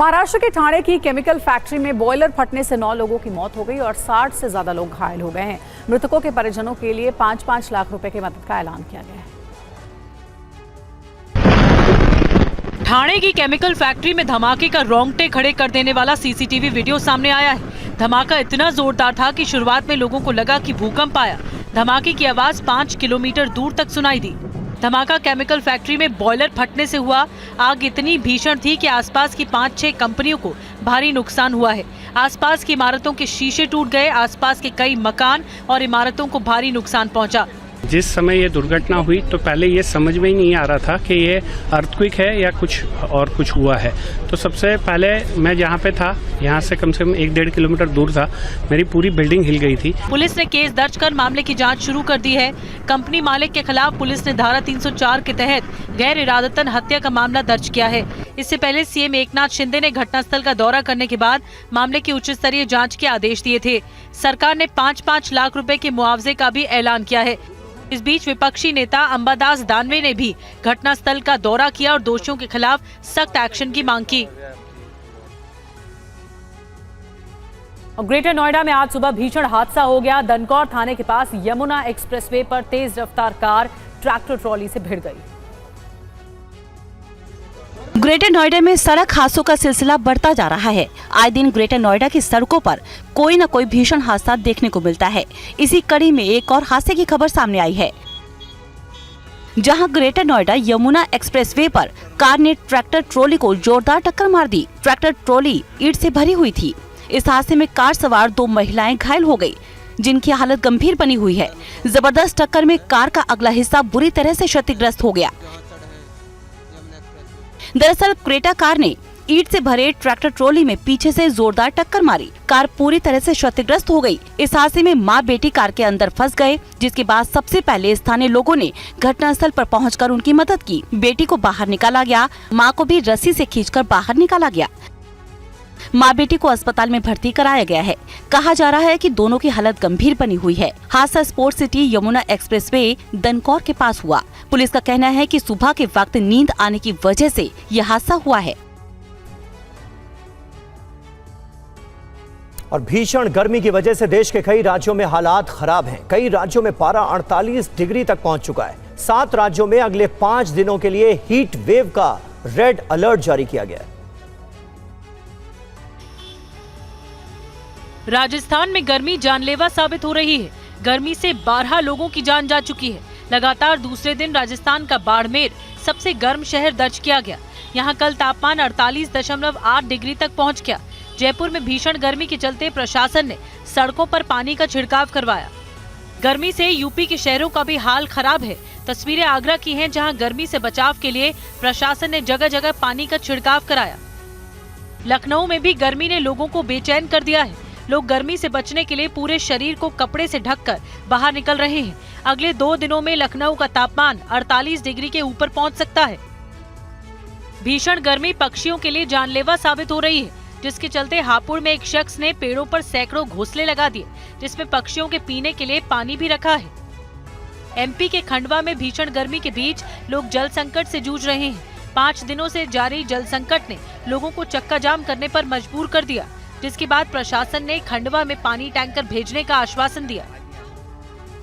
महाराष्ट्र के ठाणे की chemical factory में बॉयलर फटने से 9 लोगों की मौत हो गई और 60 से ज्यादा लोग घायल हो गए हैं। मृतकों के परिजनों के लिए 5-5 लाख रुपए की मदद का ऐलान किया गया है। ठाणे की केमिकल फैक्ट्री में धमाके का रोंगटे खड़े कर देने वाला सीसीटीवी वीडियो सामने आया है। धमाका इतना जोरदार था कि शुरुआत में लोगों को लगा कि भूकंप आया। धमाके की आवाज 5 किलोमीटर दूर तक सुनाई दी। धमाका केमिकल फैक्ट्री में बॉयलर फटने से हुआ। आग इतनी भीषण थी कि आसपास की 5-6 कंपनियों को भारी नुकसान हुआ है। आसपास की इमारतों के शीशे टूट गए। आसपास के कई मकान और इमारतों को भारी नुकसान पहुंचा। जिस समय ये दुर्घटना हुई तो पहले ये समझ में ही नहीं आ रहा था कि ये अर्थक्वेक है या कुछ हुआ है। तो सबसे पहले मैं जहाँ पे था, यहाँ से कम 1-1.5 किलोमीटर दूर था, मेरी पूरी बिल्डिंग हिल गई थी। पुलिस ने केस दर्ज कर मामले की जांच शुरू कर दी है। कंपनी मालिक के खिलाफ पुलिस ने धारा 304 के तहत गैर इरादतन हत्या का मामला दर्ज किया है। इससे पहले सीएम एकनाथ शिंदे ने घटनास्थल का दौरा करने के बाद मामले की उच्च स्तरीय जाँच के आदेश दिए थे। सरकार ने 5-5 लाख रुपए के मुआवजे का भी ऐलान किया है। इस बीच विपक्षी नेता अंबादास दानवे ने भी घटनास्थल का दौरा किया और दोषियों के खिलाफ सख्त एक्शन की मांग की। ग्रेटर नोएडा में आज सुबह भीषण हादसा हो गया। दनकौर थाने के पास यमुना एक्सप्रेसवे पर तेज रफ्तार कार ट्रैक्टर ट्रॉली से भिड़ गई। ग्रेटर नोएडा में सड़क हादसों का सिलसिला बढ़ता जा रहा है। आए दिन ग्रेटर नोएडा की सड़कों पर कोई न कोई भीषण हादसा देखने को मिलता है। इसी कड़ी में एक और हादसे की खबर सामने आई है, जहां ग्रेटर नोएडा यमुना एक्सप्रेसवे पर कार ने ट्रैक्टर ट्रॉली को जोरदार टक्कर मार दी। ट्रैक्टर ट्रॉली ईंट से भरी हुई थी। इस हादसे में कार सवार 2 महिलाएं घायल हो गयी, जिनकी हालत गंभीर बनी हुई है। जबरदस्त टक्कर में कार का अगला हिस्सा बुरी तरह से क्षतिग्रस्त हो गया। दरअसल क्रेटा कार ने ईंट से भरे ट्रैक्टर ट्रॉली में पीछे से जोरदार टक्कर मारी। कार पूरी तरह से क्षतिग्रस्त हो गई। इस हादसे में मां बेटी कार के अंदर फंस गए, जिसके बाद सबसे पहले स्थानीय लोगों ने घटनास्थल पर पहुंचकर उनकी मदद की। बेटी को बाहर निकाला गया, मां को भी रस्सी से खींचकर बाहर निकाला गया। मां बेटी को अस्पताल में भर्ती कराया गया है। कहा जा रहा है कि दोनों की हालत गंभीर बनी हुई है। हादसा sports city Yamuna expressway Dankaur के पास हुआ। पुलिस का कहना है कि सुबह के वक्त नींद आने की वजह से यह हादसा हुआ है। और भीषण गर्मी की वजह से देश के कई राज्यों में हालात खराब हैं। कई राज्यों में पारा 48 डिग्री तक पहुंच चुका है। 7 राज्यों में अगले 5 दिनों के लिए हीट वेव का रेड अलर्ट जारी किया गया है। राजस्थान में गर्मी जानलेवा साबित हो रही है। गर्मी से 12 लोगों की जान जा चुकी है। लगातार दूसरे दिन राजस्थान का बाड़मेर सबसे गर्म शहर दर्ज किया गया। यहाँ कल तापमान 48.8 डिग्री तक पहुँच गया। जयपुर में भीषण गर्मी के चलते प्रशासन ने सड़कों पर पानी का छिड़काव करवाया। गर्मी से यूपी के शहरों का भी हाल खराब है। तस्वीरें आगरा की हैं, जहां गर्मी से बचाव के लिए प्रशासन ने जगह जगह पानी का छिड़काव कराया। लखनऊ में भी गर्मी ने लोगों को बेचैन कर दिया है। लोग गर्मी से बचने के लिए पूरे शरीर को कपड़े से ढककर बाहर निकल रहे हैं। अगले 2 दिनों में लखनऊ का तापमान 48 डिग्री के ऊपर पहुंच सकता है। भीषण गर्मी पक्षियों के लिए जानलेवा साबित हो रही है, जिसके चलते हापुड़ में एक शख्स ने पेड़ों पर सैकड़ों घोंसले लगा दिए, जिसमें पक्षियों के पीने के लिए पानी भी रखा है। एमपी के खंडवा में भीषण गर्मी के बीच लोग जल संकट से जूझ रहे हैं। 5 दिनों से जारी जल संकट ने लोगों को चक्का जाम करने पर मजबूर कर दिया, जिसके बाद प्रशासन ने खंडवा में पानी टैंकर भेजने का आश्वासन दिया।